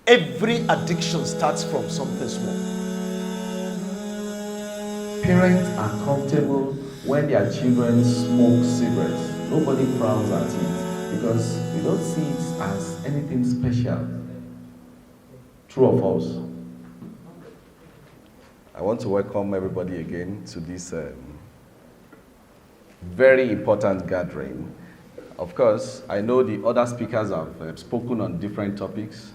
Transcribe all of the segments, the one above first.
Every addiction starts from something small. Parents are comfortable when their children smoke cigarettes. Nobody frowns at it because we don't see it as anything special. True or false? I want to welcome everybody again to this very important gathering. Of course, I know the other speakers have spoken on different topics,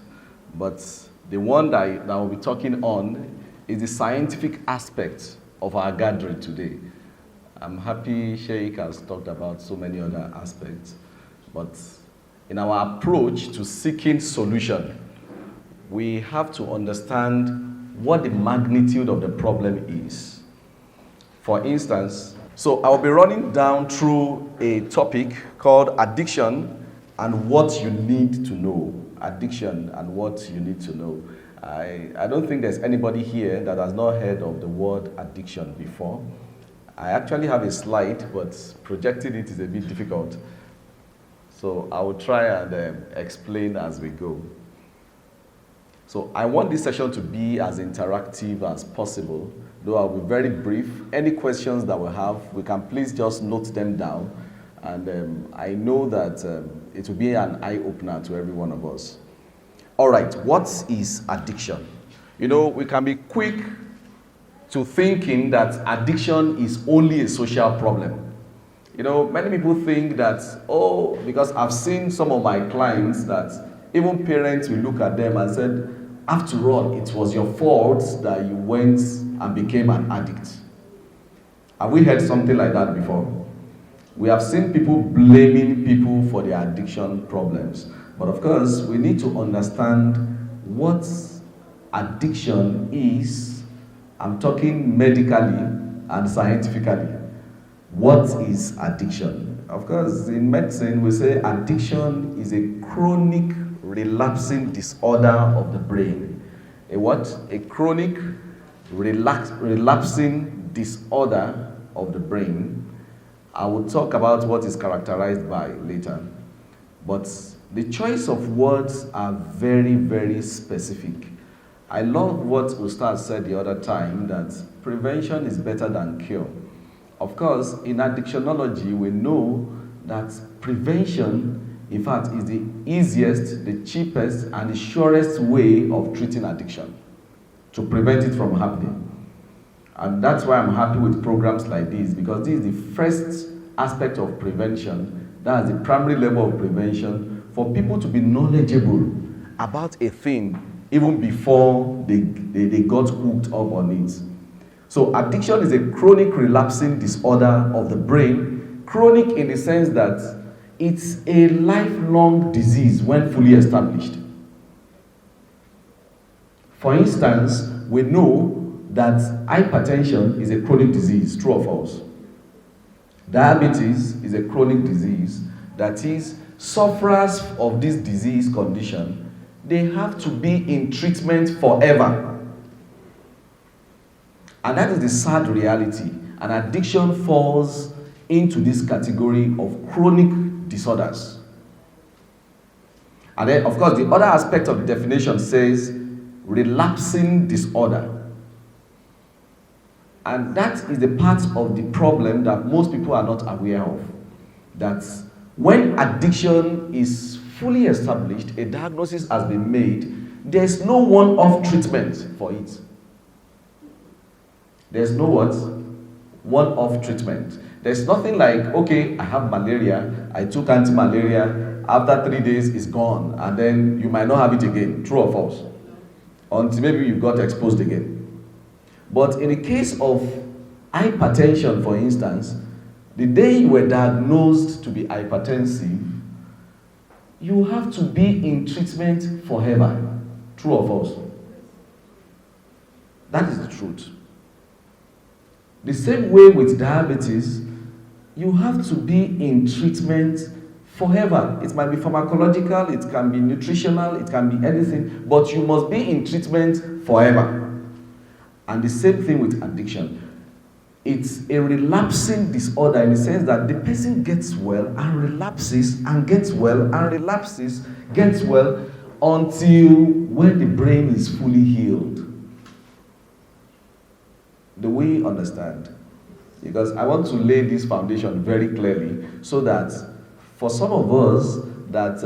but the one that I will be talking on is the scientific aspect of our gathering today. I'm happy Sheikh has talked about so many other aspects, but in our approach to seeking solution, we have to understand what the magnitude of the problem is. For instance, so I'll be running down through a topic called addiction and what you need to know. Addiction and what you need to know. I don't think there's anybody here that has not heard of the word addiction before. I actually have a slide, but projecting it is a bit difficult. So I will try and explain as we go. So I want this session to be as interactive as possible, though I'll be very brief. Any questions that we have, we can please just note them down. And I know that it will be an eye-opener to every one of us. All right, what is addiction? You know, we can be quick to thinking that addiction is only a social problem. You know, many people think that, oh, because I've seen some of my clients that even parents will look at them and said, after all, it was your fault that you went and became an addict. Have we heard something like that before? We have seen people blaming people for their addiction problems. But of course, we need to understand what addiction is. I'm talking medically and scientifically. What is addiction? Of course, in medicine, we say addiction is a chronic relapsing disorder of the brain. A what? A chronic relapsing disorder of the brain. I will talk about what is characterized by later. But the choice of words are very, very specific. I love what Ustaz said the other time, that prevention is better than cure. Of course, in addictionology, we know that prevention, in fact, is the easiest, the cheapest, and the surest way of treating addiction, to prevent it from happening. And that's why I'm happy with programs like this, because this is the first aspect of prevention. That's the primary level of prevention, for people to be knowledgeable about a thing even before they got hooked up on it. So addiction is a chronic relapsing disorder of the brain. Chronic in the sense that it's a lifelong disease when fully established. For instance, we know that hypertension is a chronic disease, true or false? Diabetes is a chronic disease. That is, sufferers of this disease condition, they have to be in treatment forever. And that is the sad reality. And addiction falls into this category of chronic disorders. And then, of course, the other aspect of the definition says relapsing disorder. And that is the part of the problem that most people are not aware of. That when addiction is fully established, a diagnosis has been made, there's no one-off treatment for it. There's no what? One-off treatment. There's nothing like, okay, I have malaria, I took anti-malaria, after 3 days it's gone, and then you might not have it again. True or false? Until maybe you got exposed again. But in the case of hypertension, for instance, the day you were diagnosed to be hypertensive, you have to be in treatment forever. True or false? That is the truth. The same way with diabetes, you have to be in treatment forever. It might be pharmacological, it can be nutritional, it can be anything, but you must be in treatment forever. And the same thing with addiction. It's a relapsing disorder in the sense that the person gets well and relapses and gets well and relapses, gets well until when the brain is fully healed. Do we understand? Because I want to lay this foundation very clearly so that for some of us that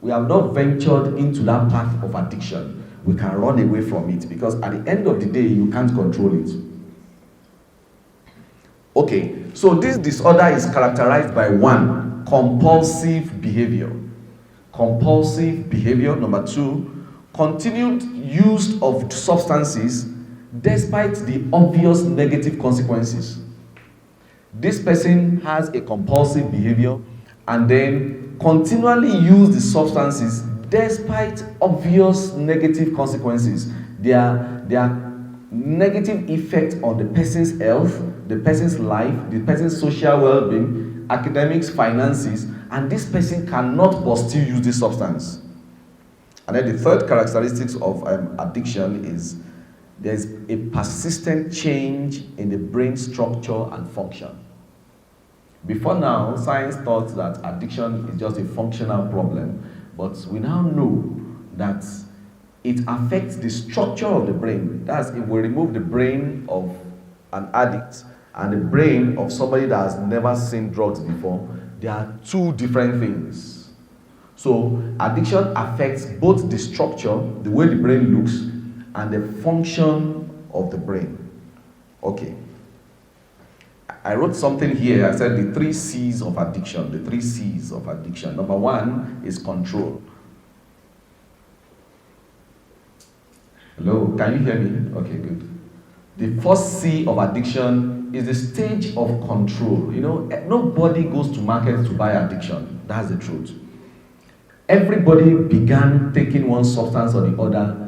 we have not ventured into that path of addiction, we can run away from it, because at the end of the day, you can't control it. Okay, so this disorder is characterized by 1, compulsive behavior. Compulsive behavior. Number 2, continued use of substances despite the obvious negative consequences. This person has a compulsive behavior and then continually use the substances despite obvious negative consequences. Their negative effect on the person's health, the person's life, the person's social well-being, academics, finances, and this person cannot but still use this substance. And then the third characteristics of addiction is there's a persistent change in the brain structure and function. Before now, science thought that addiction is just a functional problem, but we now know that it affects the structure of the brain. That's if we remove the brain of an addict and the brain of somebody that has never seen drugs before, there are 2 different things. So addiction affects both the structure, the way the brain looks, and the function of the brain. Okay. I wrote something here. I said the 3 C's of addiction. The 3 C's of addiction. Number 1 is control. Hello, can you hear me? Okay, good. The first C of addiction is the stage of control. You know, nobody goes to market to buy addiction. That's the truth. Everybody began taking one substance or the other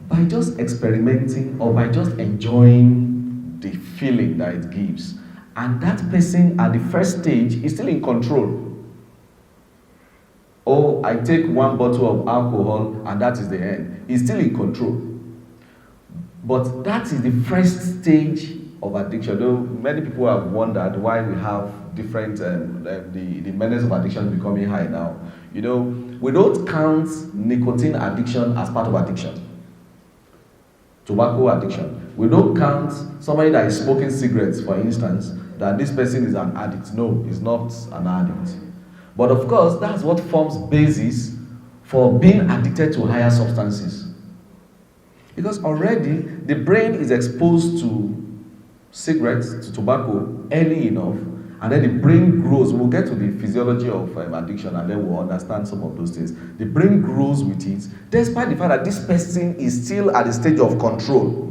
by just experimenting or by just enjoying the feeling that it gives. And that person at the first stage is still in control. Oh, I take 1 bottle of alcohol and that is the end. He's still in control. But that is the first stage of addiction. Though many people have wondered why we have different, the menace of addiction becoming high now. You know, we don't count nicotine addiction as part of addiction. Tobacco addiction. We don't count somebody that is smoking cigarettes, for instance, that this person is an addict. No, he's not an addict. But of course, that's what forms basis for being addicted to higher substances. Because already the brain is exposed to cigarettes, to tobacco early enough, and then the brain grows. We'll get to the physiology of addiction and then we'll understand some of those things. The brain grows with it, despite the fact that this person is still at the stage of control.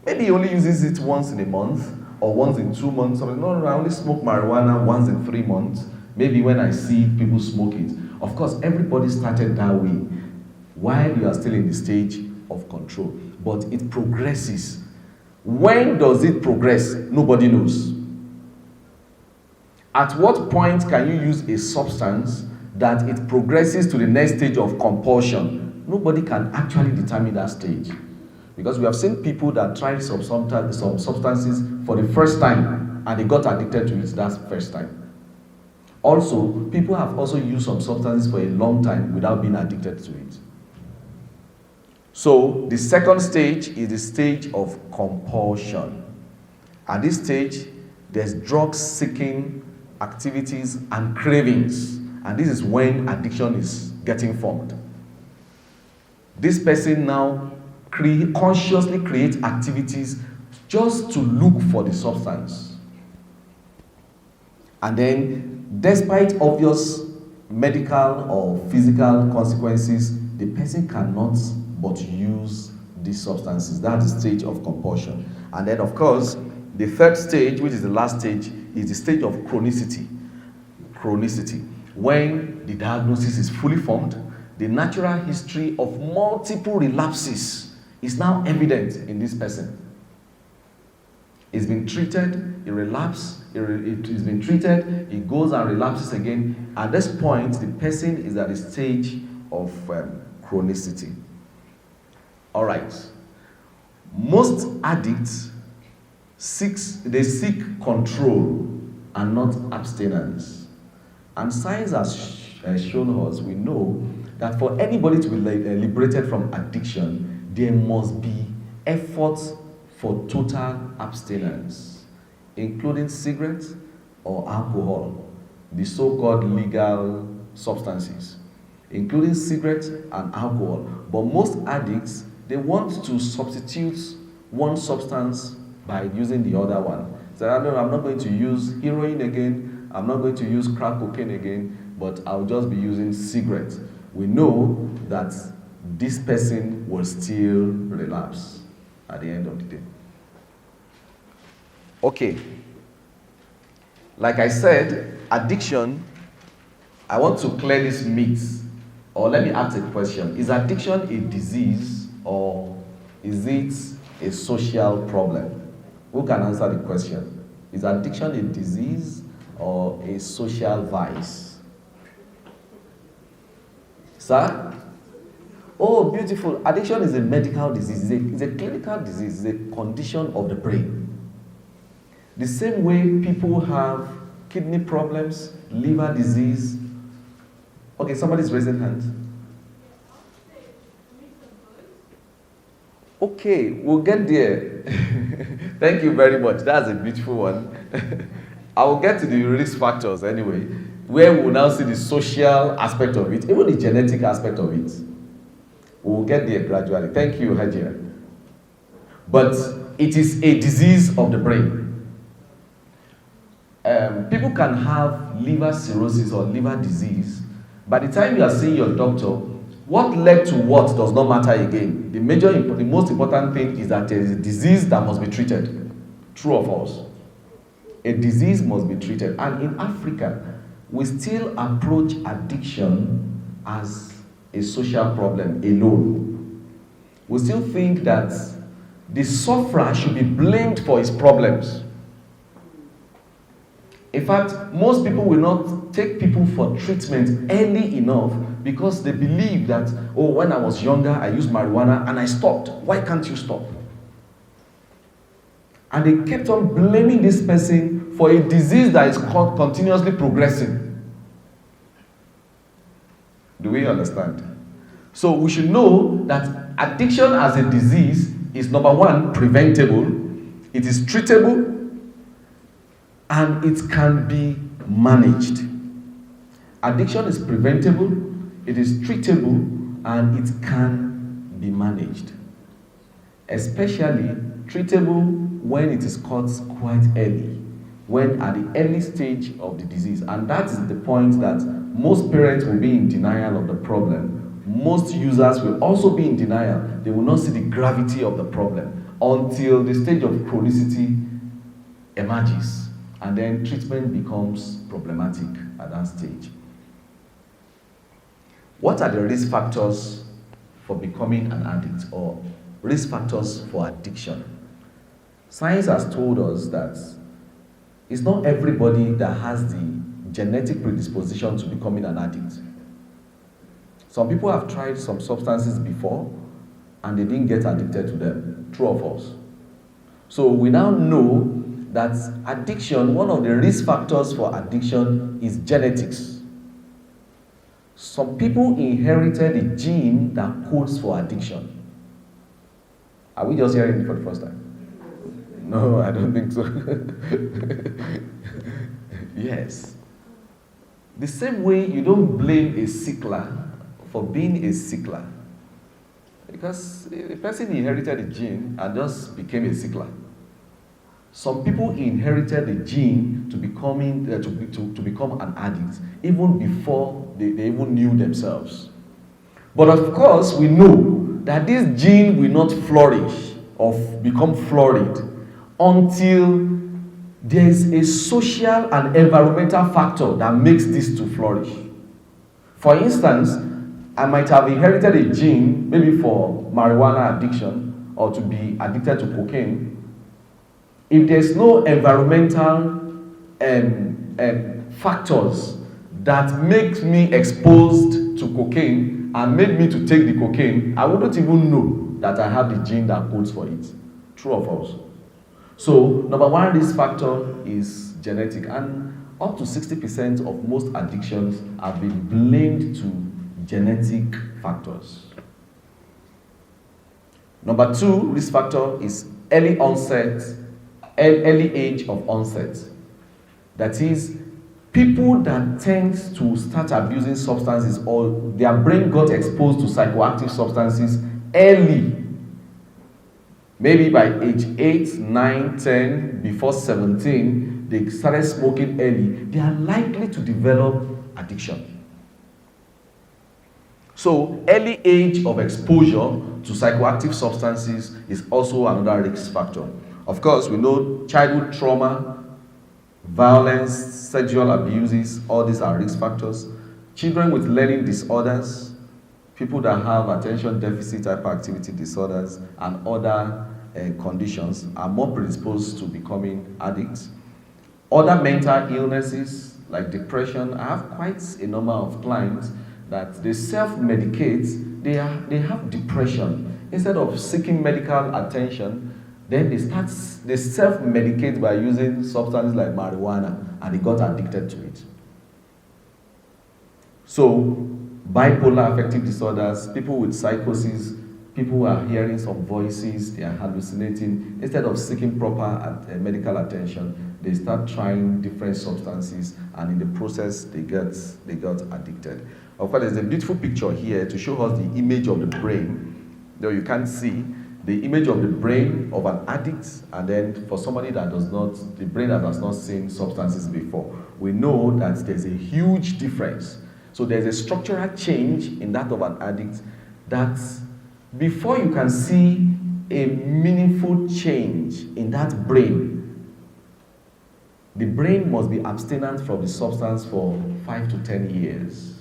Maybe he only uses it once in a month or once in 2 months. No, I only smoke marijuana once in 3 months. Maybe when I see people smoke it. Of course, everybody started that way while you are still in the stage of control. But it progresses. When does it progress? Nobody knows. At what point can you use a substance that it progresses to the next stage of compulsion? Nobody can actually determine that stage. Because we have seen people that tried some substances for the first time and they got addicted to it that first time. Also, people have also used some substances for a long time without being addicted to it. So, the second stage is the stage of compulsion. At this stage, there's drug-seeking activities and cravings. And this is when addiction is getting formed. This person now consciously creates activities just to look for the substance. And then, despite obvious medical or physical consequences, the person cannot but use these substances. That's the stage of compulsion. And then, of course, the third stage, which is the last stage, is the stage of chronicity. Chronicity. When the diagnosis is fully formed, the natural history of multiple relapses is now evident in this person. It's been treated, it relapses, it's been treated, it goes and relapses again. At this point, the person is at the stage of chronicity. All right. Most addicts seek control and not abstinence. And science has shown us, we know that for anybody to be liberated from addiction, there must be efforts for total abstinence, including cigarettes or alcohol, the so-called legal substances, including cigarettes and alcohol. But most addicts, they want to substitute one substance by using the other one. So I'm not going to use heroin again, I'm not going to use crack cocaine again, but I'll just be using cigarettes. We know that this person will still relapse at the end of the day. Okay. Like I said, addiction, I want to clear this myth. Or let me ask a question. Is addiction a disease or is it a social problem? Who can answer the question? Is addiction a disease or a social vice? Sir? Oh, beautiful. Addiction is a medical disease. It's a clinical disease. It's a condition of the brain. The same way people have kidney problems, liver disease. Okay, somebody's raising hands. Okay, we'll get there. Thank you very much. That's a beautiful one. I will get to the risk factors anyway, where we will now see the social aspect of it, even the genetic aspect of it. We will get there gradually. Thank you, Hajia. But it is a disease of the brain. People can have liver cirrhosis or liver disease. By the time you are seeing your doctor, what led to what does not matter again. The most important thing is that there is a disease that must be treated. True or false? A disease must be treated. And in Africa, we still approach addiction as a social problem alone. We still think that the sufferer should be blamed for his problems. In fact, most people will not take people for treatment early enough because they believe that, oh, when I was younger, I used marijuana and I stopped. Why can't you stop? And they kept on blaming this person for a disease that is continuously progressing. Do we understand? So we should know that addiction as a disease is, number one, preventable, it is treatable, and it can be managed. Addiction is preventable, it is treatable, and it can be managed. Especially treatable when it is caught quite early, when at the early stage of the disease. And that is the point that most parents will be in denial of the problem. Most users will also be in denial. They will not see the gravity of the problem until the stage of chronicity emerges. And then treatment becomes problematic at that stage. What are the risk factors for becoming an addict or risk factors for addiction? Science has told us that it's not everybody that has the genetic predisposition to becoming an addict. Some people have tried some substances before and they didn't get addicted to them. True or false? So we now know that addiction, one of the risk factors for addiction is genetics. Some people inherited a gene that codes for addiction. Are we just hearing it for the first time? No, I don't think so. Yes. The same way you don't blame a sickler for being a sickler, because a person inherited a gene and just became a sickler. Some people inherited the gene to become an addict even before they even knew themselves. But of course, we know that this gene will not flourish or become florid until there is a social and environmental factor that makes this to flourish. For instance, I might have inherited a gene maybe for marijuana addiction or to be addicted to cocaine. If there's no environmental factors that make me exposed to cocaine and make me to take the cocaine, I wouldn't even know that I have the gene that codes for it. True or false? So, number one risk factor is genetic, and up to 60% of most addictions have been blamed to genetic factors. Number 2 risk factor is early age of onset. That is, people that tend to start abusing substances or their brain got exposed to psychoactive substances early, maybe by age 8, 9, 10, before 17, they started smoking early, they are likely to develop addiction. So, early age of exposure to psychoactive substances is also another risk factor. Of course, we know childhood trauma, violence, sexual abuses, all these are risk factors. Children with learning disorders, people that have attention deficit hyperactivity disorders, and other conditions are more predisposed to becoming addicts. Other mental illnesses like depression, I have quite a number of clients that they self-medicate, they have depression. Instead of seeking medical attention, then they self-medicate by using substances like marijuana, and they got addicted to it. So, bipolar affective disorders, people with psychosis, people who are hearing some voices, they are hallucinating. Instead of seeking proper medical attention, they start trying different substances, and in the process, they got addicted. Of course, there's a beautiful picture here to show us the image of the brain. Though you can't see the image of the brain of an addict, and then for somebody that the brain that has not seen substances before, we know that there's a huge difference. So there's a structural change in that of an addict that before you can see a meaningful change in that brain, the brain must be abstinent from the substance for 5 to 10 years.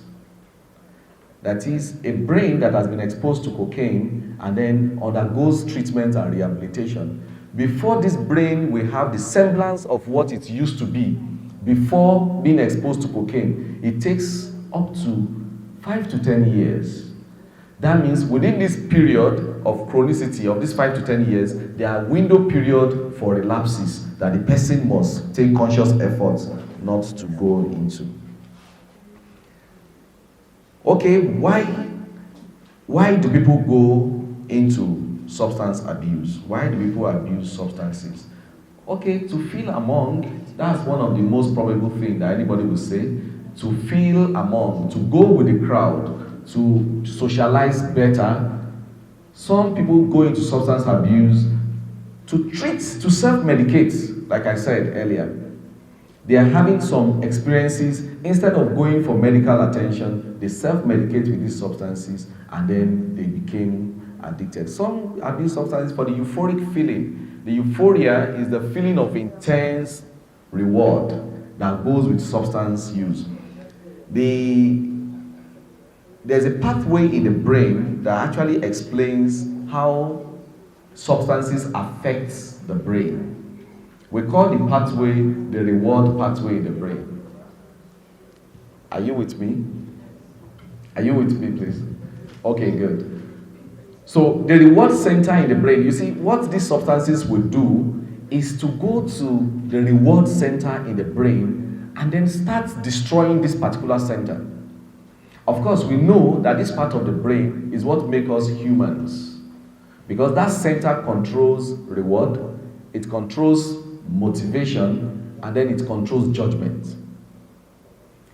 That is, a brain that has been exposed to cocaine and then undergoes treatment and rehabilitation. Before this brain will have the semblance of what it used to be before being exposed to cocaine, it takes up to 5 to 10 years. That means within this period of chronicity of this 5 to 10 years, there are window period for relapses that the person must take conscious efforts not to go into. Okay, why do people go into substance abuse? Why do people abuse substances? Okay, to feel among, that's one of the most probable things that anybody will say. To feel among, to go with the crowd, to socialize better. Some people go into substance abuse to self-medicate, like I said earlier. They are having some experiences, instead of going for medical attention, they self-medicate with these substances, and then they became addicted. Some abuse substances for the euphoric feeling. The euphoria is the feeling of intense reward that goes with substance use. There's a pathway in the brain that actually explains how substances affect the brain. We call the pathway the reward pathway in the brain. Are you with me? Are you with me, please? Okay, good. So the reward center in the brain, you see, what these substances will do is to go to the reward center in the brain and then start destroying this particular center. Of course, we know that this part of the brain is what makes us humans, because that center controls reward, it controls motivation, and then it controls judgment.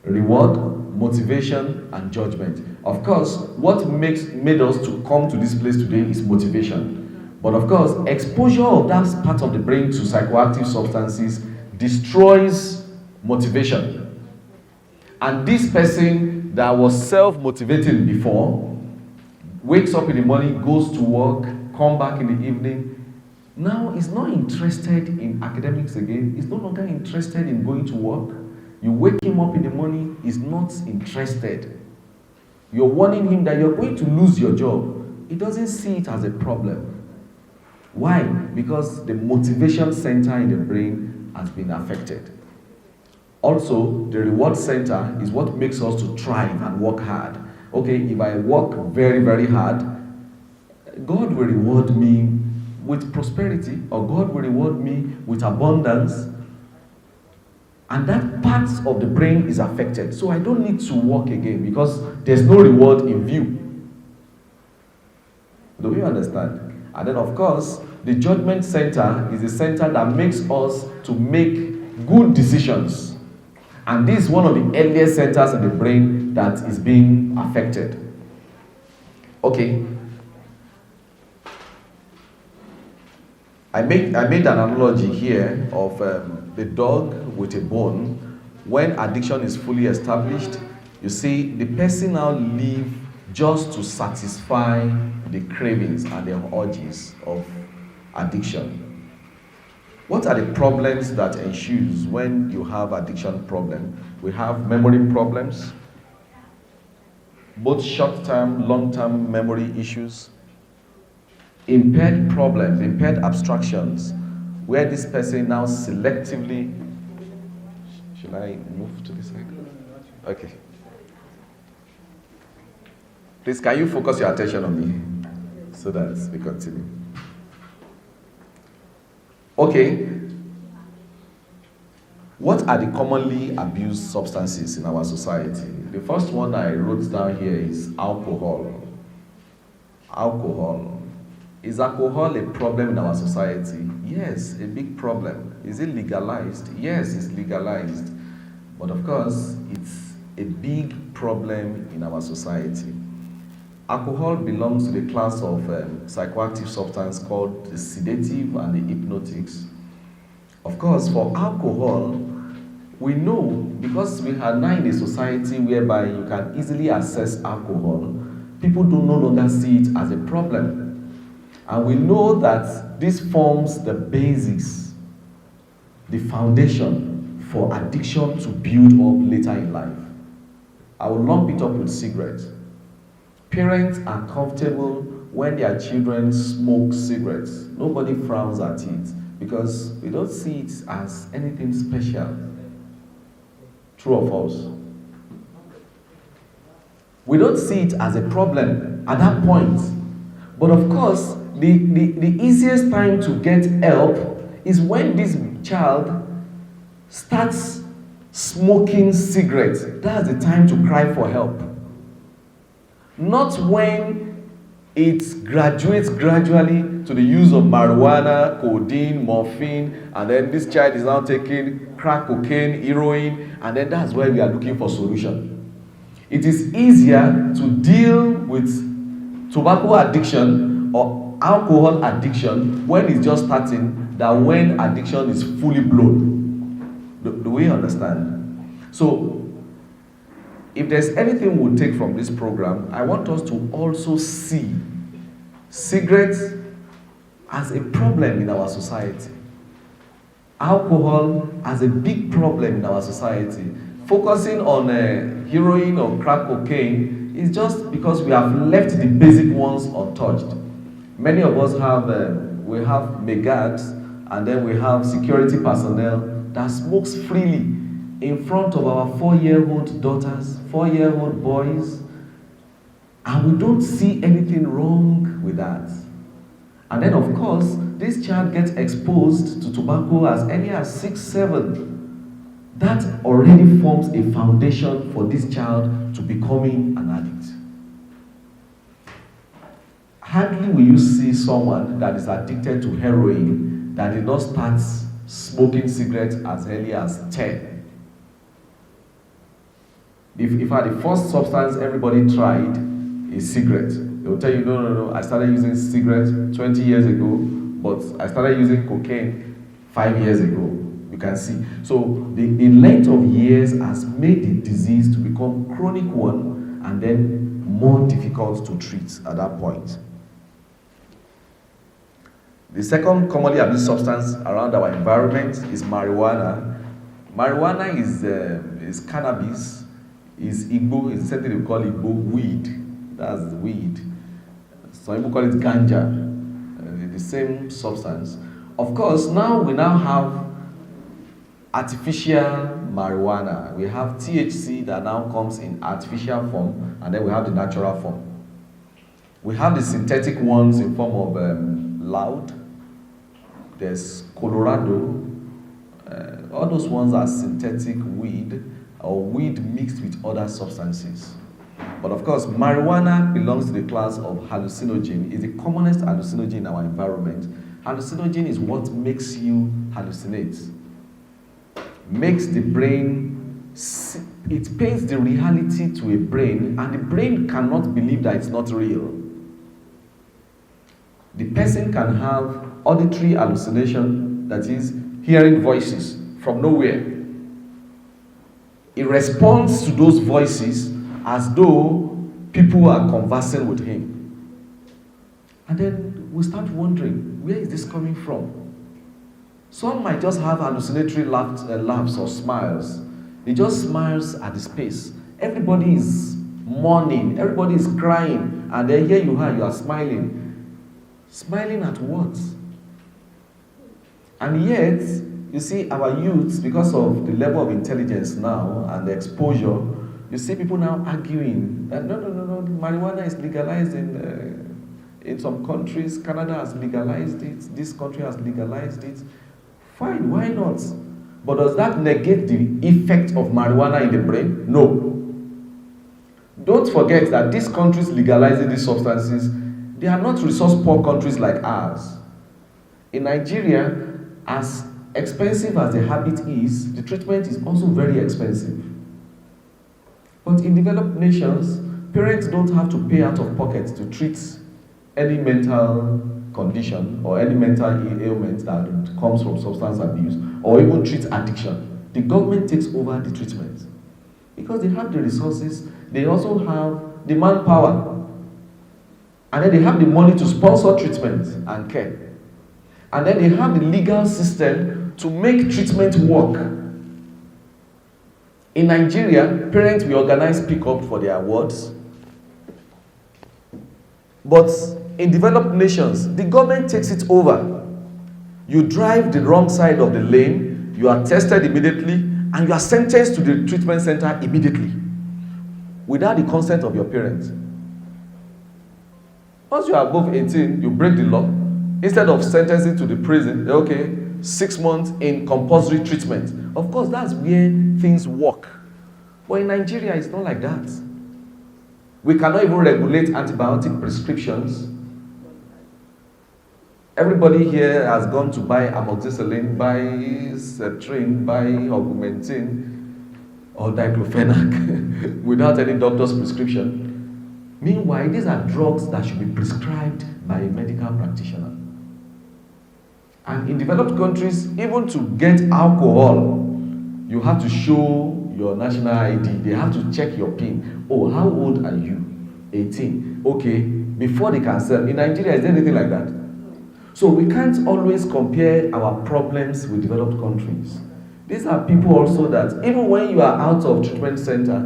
Reward, motivation, and judgment. Of course, what made us to come to this place today is motivation. But of course, exposure of that part of the brain to psychoactive substances destroys motivation. And this person that was self-motivating before wakes up in the morning, goes to work, come back in the evening, now is not interested in academics again, is no longer interested in going to work. You wake him up in the morning, he's not interested. You're warning him that you're going to lose your job. He doesn't see it as a problem. Why? Because the motivation center in the brain has been affected. Also, the reward center is what makes us to thrive and work hard. Okay, if I work very, very hard, God will reward me with prosperity, or God will reward me with abundance. And that part of the brain is affected. So I don't need to work again because there's no reward in view. Do you understand? And then, of course, the judgment center is the center that makes us to make good decisions. And this is one of the earliest centers in the brain that is being affected. Okay. I made an analogy here of the dog with a bone. When addiction is fully established, you see, the person now lives just to satisfy the cravings and the urges of addiction. What are the problems that ensues when you have addiction problem? We have memory problems, both short-term, long-term memory issues, impaired problems, impaired abstractions, where this person now selectively, should I move to this side? Okay. Please, can you focus your attention on me so that we continue? Okay. What are the commonly abused substances in our society? The first one I wrote down here is alcohol. Alcohol. Is alcohol a problem in our society? Yes, a big problem. Is it legalized? Yes, it's legalized. But of course, it's a big problem in our society. Alcohol belongs to the class of psychoactive substance called the sedative and the hypnotics. Of course, for alcohol, we know because we are now in a society whereby you can easily access alcohol, people do no longer see it as a problem. And we know that this forms the basis, the foundation for addiction to build up later in life. I will lump it up with cigarettes. Parents are comfortable when their children smoke cigarettes. Nobody frowns at it because we don't see it as anything special. True or false? We don't see it as a problem at that point. But of course, the easiest time to get help is when this child starts smoking cigarettes. That's the time to cry for help. Not when it graduates gradually to the use of marijuana, codeine, morphine, and then this child is now taking crack cocaine, heroin, and then that's where we are looking for solution. It is easier to deal with tobacco addiction or alcohol addiction when it's just starting than when addiction is fully blown. Do we understand? So, if there's anything we'll take from this program, I want us to also see cigarettes as a problem in our society. Alcohol as a big problem in our society. Focusing on heroin or crack cocaine is just because we have left the basic ones untouched. Many of us have, we have megads, and then we have security personnel that smokes freely in front of our 4-year-old daughters, 4-year-old boys, and we don't see anything wrong with that. And then, of course, this child gets exposed to tobacco as early as 6, 7. That already forms a foundation for this child to becoming an addict. Hardly will you see someone that is addicted to heroin that did not start smoking cigarettes as early as 10. If the first substance everybody tried is cigarette, they will tell you, no, I started using cigarettes 20 years ago, but I started using cocaine 5 years ago. You can see. So the length of years has made the disease to become chronic one and then more difficult to treat at that point. The second commonly abused substance around our environment is marijuana. Marijuana is cannabis, is Igbo, is something we call Igbo weed. That's the weed. Some people call it ganja, the same substance. Of course, we now have artificial marijuana. We have THC that now comes in artificial form, and then we have the natural form. We have the synthetic ones in form of loud. There's Colorado, All those ones are synthetic weed or weed mixed with other substances. But of course, marijuana belongs to the class of hallucinogen. It's the commonest hallucinogen in our environment. Hallucinogen is what makes you hallucinate. Makes the brain, it paints the reality to a brain, and the brain cannot believe that it's not real. The person can have auditory hallucination, that is, hearing voices from nowhere. It responds to those voices as though people are conversing with him. And then we start wondering, where is this coming from? Some might just have hallucinatory laughs or smiles. He just smiles at the space. Everybody is mourning, everybody is crying, and then here you are smiling. Smiling at what? And yet, you see, our youths, because of the level of intelligence now and the exposure, you see people now arguing that no, marijuana is legalized in some countries. Canada has legalized it. This country has legalized it. Fine, why not? But does that negate the effect of marijuana in the brain? No. Don't forget that these countries legalizing these substances, they are not resource-poor countries like ours. In Nigeria, as expensive as the habit is, the treatment is also very expensive. But in developed nations, parents don't have to pay out of pocket to treat any mental condition or any mental ailment that comes from substance abuse, or even treat addiction. The government takes over the treatment. Because they have the resources, they also have the manpower. And then they have the money to sponsor treatment and care. And then they have the legal system to make treatment work. In Nigeria, parents will organize pick-up for their wards. But in developed nations, the government takes it over. You drive the wrong side of the lane, you are tested immediately, and you are sentenced to the treatment center immediately, without the consent of your parents. Once you are above 18, you break the law. Instead of sentencing to the prison, okay, 6 months in compulsory treatment. Of course, that's where things work. But in Nigeria, it's not like that. We cannot even regulate antibiotic prescriptions. Everybody here has gone to buy amoxicillin, buy Septrin, buy Augmentin, or diclofenac without any doctor's prescription. Meanwhile, these are drugs that should be prescribed by a medical practitioner. And in developed countries, even to get alcohol, you have to show your national ID. They have to check your PIN. Oh, how old are you? 18. Okay, before they can sell. In Nigeria, is there anything like that? So we can't always compare our problems with developed countries. These are people also that, even when you are out of treatment center,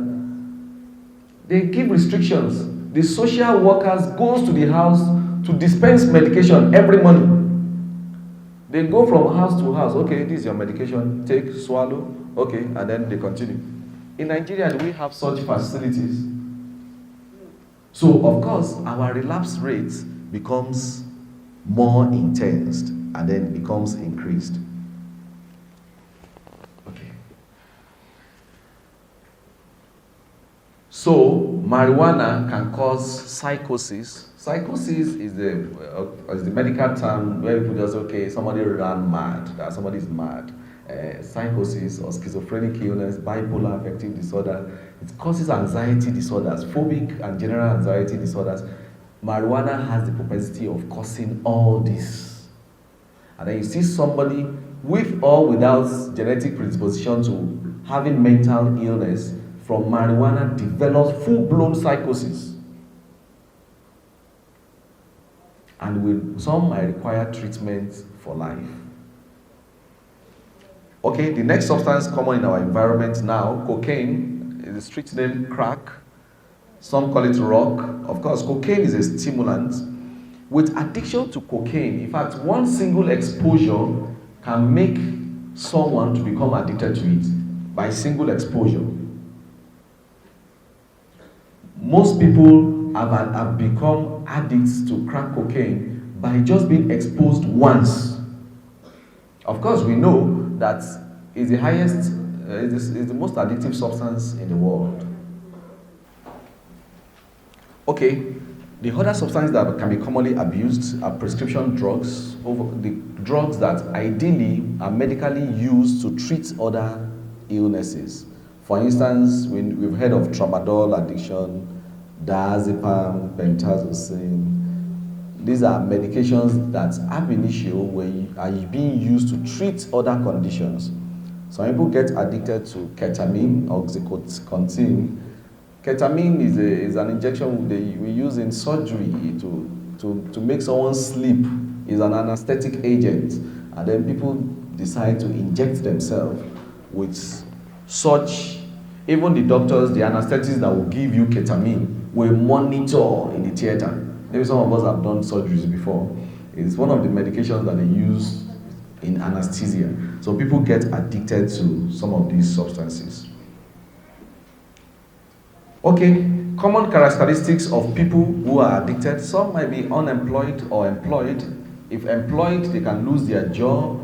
they give restrictions. The social workers goes to the house to dispense medication every morning. They go from house to house. Okay, this is your medication. Take, swallow. Okay, and then they continue. In Nigeria, do we have such facilities? So, of course, our relapse rate becomes more intense and then becomes increased. Okay. So, marijuana can cause psychosis. Psychosis is the medical term where people just, okay, somebody ran mad, that somebody is mad. Psychosis or schizophrenic illness, bipolar affective disorder, it causes anxiety disorders, phobic and general anxiety disorders. Marijuana has the propensity of causing all this. And then you see somebody with or without genetic predisposition to having mental illness from marijuana develops full-blown psychosis. And some might require treatment for life. Okay, the next substance common in our environment now, cocaine, is a street name crack. Some call it rock. Of course, cocaine is a stimulant. With addiction to cocaine, in fact, one single exposure can make someone to become addicted to it by single exposure. Most people have become addicts to crack cocaine by just being exposed once. Of course, we know that is the highest, is the most addictive substance in the world. Okay, the other substances that can be commonly abused are prescription drugs, the drugs that ideally are medically used to treat other illnesses. For instance, we've heard of tramadol addiction, diazepam, pentazocine. These are medications that ab initio are being used to treat other conditions. Some people get addicted to ketamine, oxycontin. Ketamine is an injection we use in surgery to make someone sleep. It's an anesthetic agent. And then people decide to inject themselves with such. Even the doctors, the anesthetists that will give you ketamine will monitor in the theater. Maybe some of us have done surgeries before. It's one of the medications that they use in anesthesia. So people get addicted to some of these substances. Okay, common characteristics of people who are addicted. Some might be unemployed or employed. If employed, they can lose their job,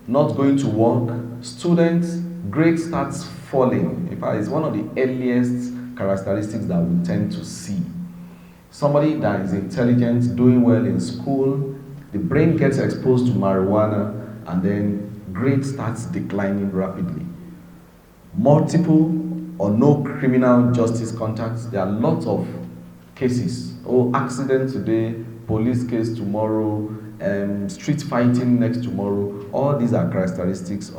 not going to work. Students, grade starts falling. In fact, it's one of the earliest characteristics that we tend to see. Somebody that is intelligent, doing well in school, the brain gets exposed to marijuana, and then grade starts declining rapidly. Multiple or no criminal justice contacts. There are lots of cases. Accident today, police case tomorrow, street fighting next tomorrow. All these are characteristics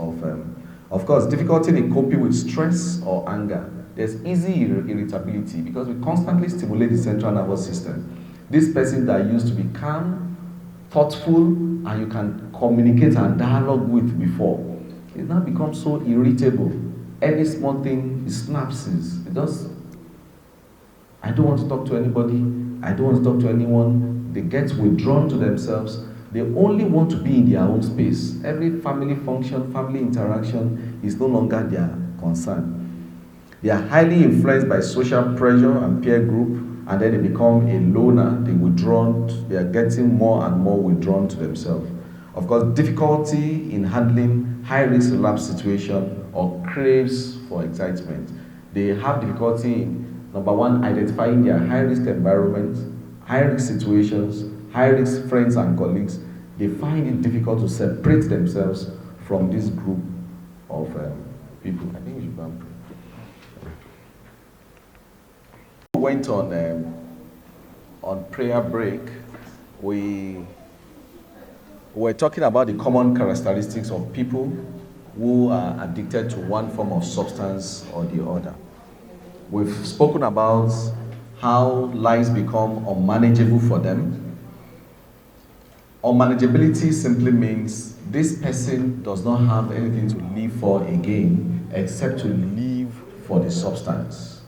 of course, difficulty in coping with stress or anger. There's easy irritability because we constantly stimulate the central nervous system. This person that used to be calm, thoughtful, and you can communicate and dialogue with before, it now becomes so irritable. Any small thing, it snaps. I don't want to talk to anybody. I don't want to talk to anyone. They get withdrawn to themselves. They only want to be in their own space. Every family function, family interaction is no longer their concern. They are highly influenced by social pressure and peer group, and then they become a loner. They are getting more and more withdrawn to themselves. Of course, difficulty in handling high-risk relapse situation or craves for excitement. They have difficulty in, number one, identifying their high-risk environment, high-risk situations, high-risk friends and colleagues. They find it difficult to separate themselves from this group of people. I think we should go and pray. We went on prayer break. We were talking about the common characteristics of people who are addicted to one form of substance or the other. We've spoken about how lives become unmanageable for them. Unmanageability simply means this person does not have anything to live for again except to live for the substance.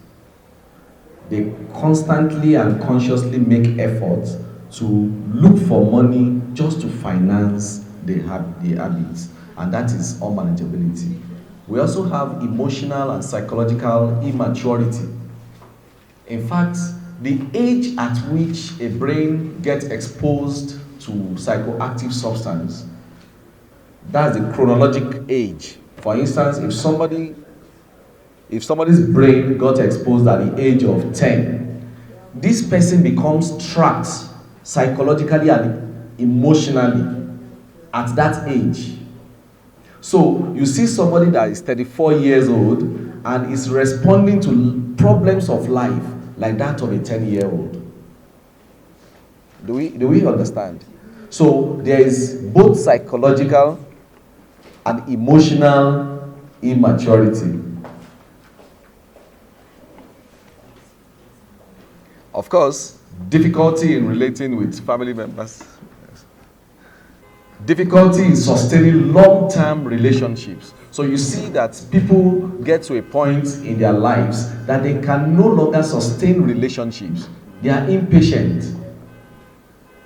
They constantly and consciously make efforts to look for money just to finance the habits, and that is unmanageability. We also have emotional and psychological immaturity. In fact, the age at which a brain gets exposed to psychoactive substance, that's the chronologic age. For instance, if somebody's brain got exposed at the age of 10, this person becomes trapped psychologically and emotionally at that age. So you see somebody that is 34 years old and is responding to problems of life like that of a 10-year-old. Do we understand? So there is both psychological and emotional immaturity. Of course, difficulty in relating with family members. Difficulty in sustaining long-term relationships. So you see that people get to a point in their lives that they can no longer sustain relationships. They are impatient.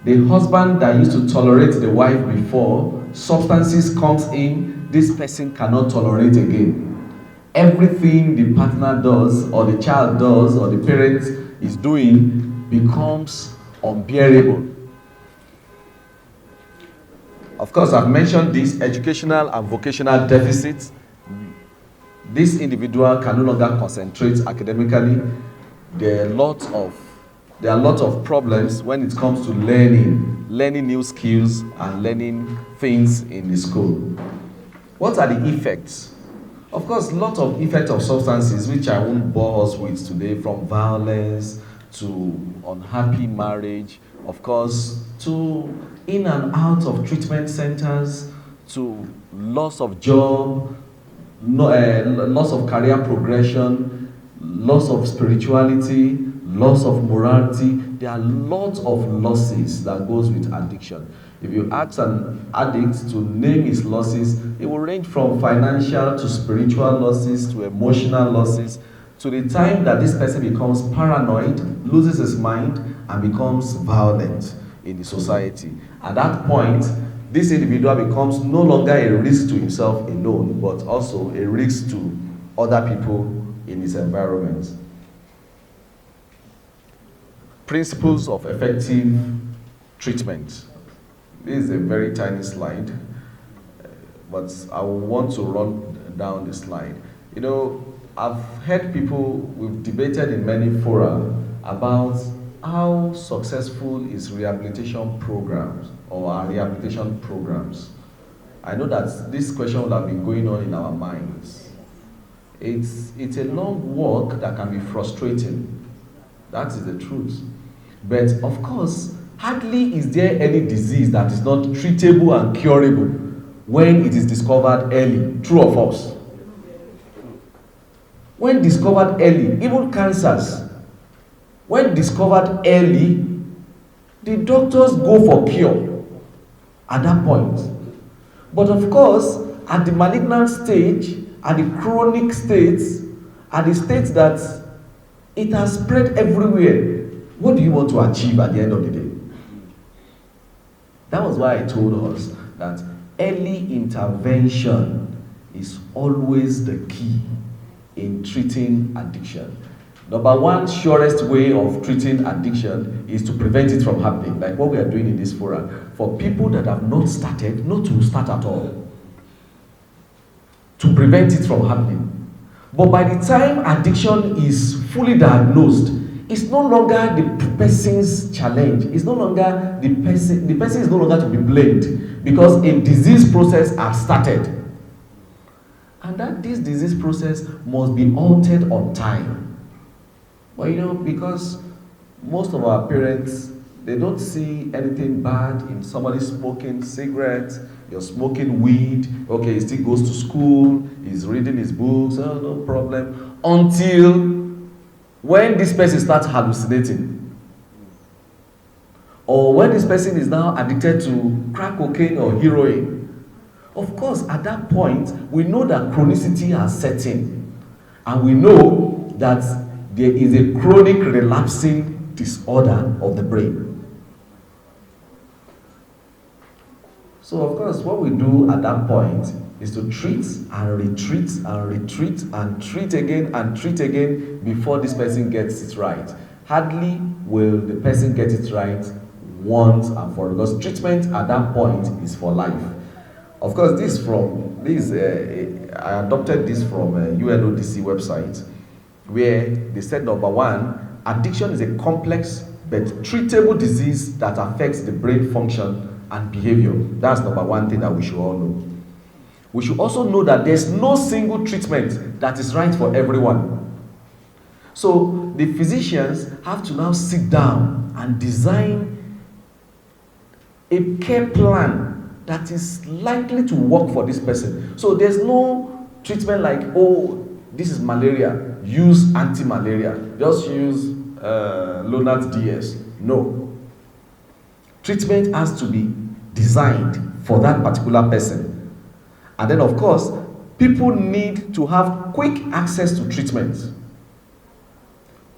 The husband that used to tolerate the wife before, substances comes in, this person cannot tolerate again. Everything the partner does, or the child does, or the parent is doing becomes unbearable. Of course, I've mentioned these educational and vocational deficits. this individual can no longer concentrate academically. There are lots of problems when it comes to learning new skills and learning things in the school. What are the effects? Of course, lots of effects of substances, which I won't bore us with today, from violence to unhappy marriage, of course, to in and out of treatment centers, to loss of job, loss of career progression, loss of spirituality, loss of morality. There are lots of losses that goes with addiction. If you ask an addict to name his losses, it will range from financial to spiritual losses to emotional losses, to the time that this person becomes paranoid, loses his mind, and becomes violent in the society. At that point, this individual becomes no longer a risk to himself alone, but also a risk to other people in his environment. Principles of effective treatment. This is a very tiny slide, but I want to run down the slide. You know, I've heard people, we've debated in many fora about how successful is rehabilitation programs or our rehabilitation programs. I know that this question will have been going on in our minds. It's a long walk that can be frustrating. That is the truth. But of course, hardly is there any disease that is not treatable and curable when it is discovered early. True or false? When discovered early, even cancers, when discovered early, the doctors go for cure at that point. But of course, at the malignant stage, at the chronic states, at the states that it has spread everywhere, what do you want to achieve at the end of the day? That was why I told us that early intervention is always the key in treating addiction. Number one, surest way of treating addiction is to prevent it from happening, like what we are doing in this forum. For people that have not started, not to start at all, to prevent it from happening. But by the time addiction is fully diagnosed, it's no longer the person's challenge. It's no longer the person is no longer to be blamed, because a disease process has started. And that this disease process must be altered on time. But you know, because most of our parents, they don't see anything bad in somebody smoking cigarettes, you're smoking weed, okay, he still goes to school, he's reading his books, oh, no problem, until when this person starts hallucinating, or when this person is now addicted to crack cocaine or heroin. Of course, at that point, we know that chronicity has set in, and we know that there is a chronic relapsing disorder of the brain. So, of course, what we do at that point is to treat and retreat and retreat and treat again before this person gets it right. Hardly will the person get it right once and for all, because treatment at that point is for life. Of course, I adopted this from UNODC website, where they said, number one, addiction is a complex but treatable disease that affects the brain function and behavior. That's number one thing that we should all know. We should also know that there's no single treatment that is right for everyone. So the physicians have to now sit down and design a care plan that is likely to work for this person. So there's no treatment like, oh, this is malaria, use anti-malaria, just use Lonart DS. No. Treatment has to be designed for that particular person. And then, of course, people need to have quick access to treatment.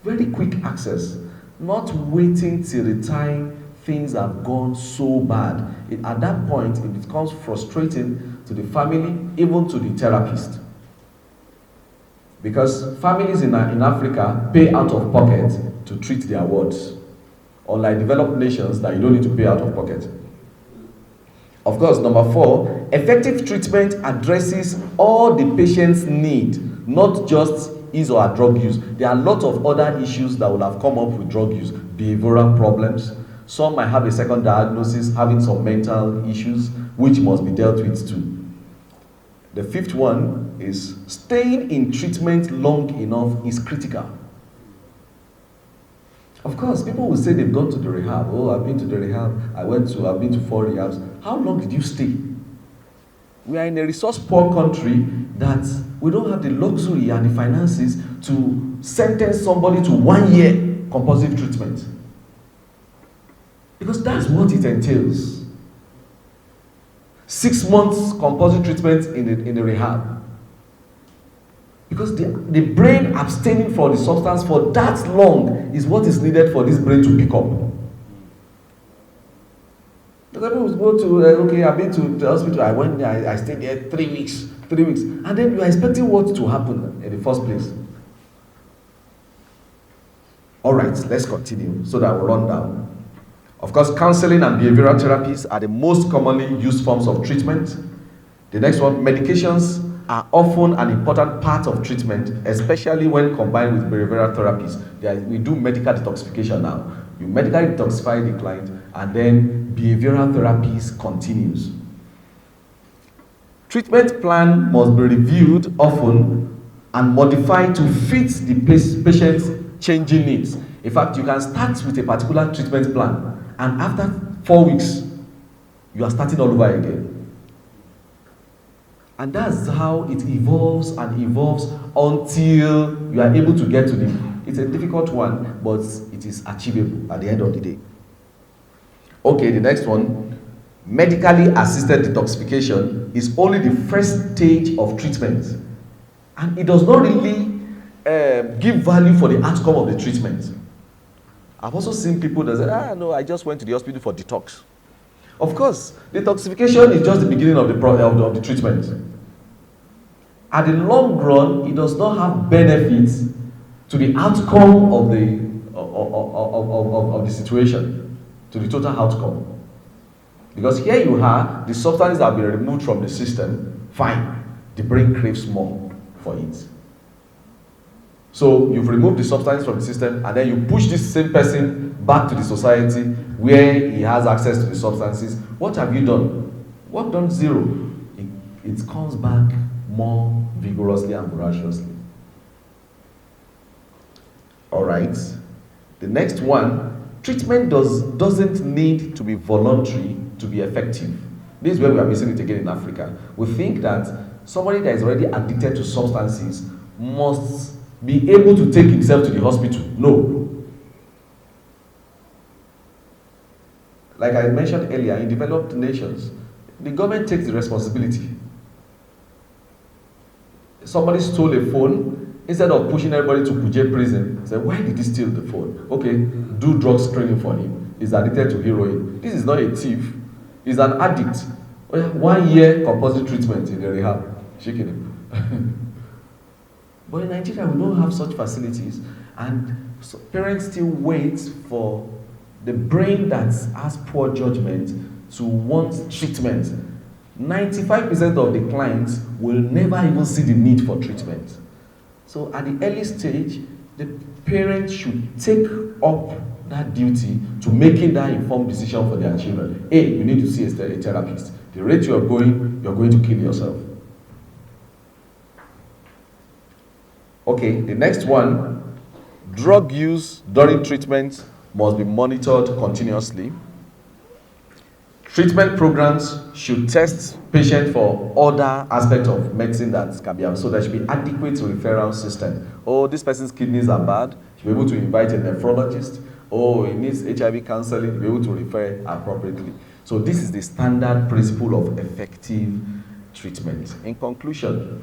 Very quick access. Not waiting till the time things have gone so bad. At that point, it becomes frustrating to the family, even to the therapist. Because families in Africa pay out of pocket to treat their wards. Unlike developed nations that you don't need to pay out of pocket. Of course, number 4, effective treatment addresses all the patient's need, not just his or her drug use. There are a lot of other issues that would have come up with drug use, behavioral problems. Some might have a second diagnosis, having some mental issues, which must be dealt with too. The 5th one is staying in treatment long enough is critical. Of course, people will say they've gone to the rehab. Oh, I've been to the rehab. I've been to 4 rehabs. How long did you stay? We are in a resource-poor country that we don't have the luxury and the finances to sentence somebody to 1 year compulsive treatment. Because that's what it entails. 6 months compulsive treatment in the rehab. Because the brain abstaining from the substance for that long is what is needed for this brain to pick up. Because people go to, okay, I've been to the hospital, I went there, I stayed there 3 weeks, and then you are expecting what to happen in the first place. All right, let's continue so that we'll run down. Of course, counseling and behavioral therapies are the most commonly used forms of treatment. The next one, medications are often an important part of treatment, especially when combined with behavioral therapies. We do medical detoxification now. You medically detoxify the client, and then behavioral therapies continues. Treatment plan must be reviewed often and modified to fit the patient's changing needs. In fact, you can start with a particular treatment plan, and after 4 weeks, you are starting all over again. And that's how it evolves and evolves until you are able to get to the. It's a difficult one, but it is achievable at the end of the day. Okay, the next one. Medically assisted detoxification is only the first stage of treatment. And it does not really give value for the outcome of the treatment. I've also seen people that say, no, I just went to the hospital for detox. Of course, detoxification is just the beginning of the treatment. At the long run, it does not have benefits to the outcome of the situation, to the total outcome. Because here you are, the substances have been removed from the system, fine. The brain craves more for it. So you've removed the substance from the system, and then you push this same person back to the society where he has access to the substances. What have you done? What done? Zero. It comes back more vigorously and voraciously. All right. The next one, treatment doesn't need to be voluntary to be effective. This is where we are missing it again in Africa. We think that somebody that is already addicted to substances must be able to take himself to the hospital. No. Like I mentioned earlier, in developed nations, the government takes the responsibility. Somebody stole a phone, instead of pushing everybody to Kuje prison, say, why did he steal the phone? Okay, do drug screening for him. He's addicted to heroin. This is not a thief. He's an addict. 1 year compulsory treatment in the rehab. Shaking him. But in Nigeria, we don't have such facilities, and so parents still wait for the brain that has poor judgment to want treatment. 95% of the clients will never even see the need for treatment. So at the early stage, the parents should take up that duty to making that informed decision for their children. You need to see a therapist. The rate you're going to kill yourself. Okay, the next one, drug use during treatment must be monitored continuously. Treatment programs should test patients for other aspects of medicine that can be, so there should be adequate referral system. Oh, this person's kidneys are bad, should be able to invite a nephrologist. Oh, he needs HIV counseling, be able to refer appropriately. So this is the standard principle of effective treatment. In conclusion,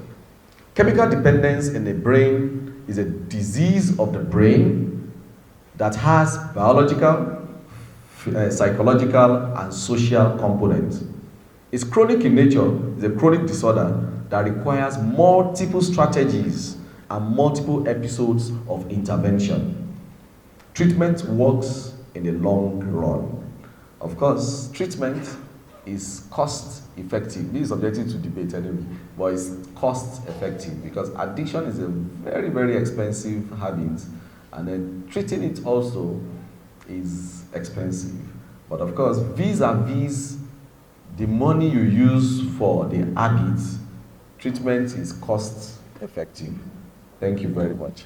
chemical dependence in the brain is a disease of the brain that has biological, psychological, and social components. It's chronic in nature. It's a chronic disorder that requires multiple strategies and multiple episodes of intervention. Treatment works in the long run. Of course, treatment is cost effective. This is subjected to debate anyway, but it's cost effective because addiction is a very, very expensive habit, and then treating it also is expensive. But of course, vis-a-vis the money you use for the habit, treatment is cost effective. Thank you very much.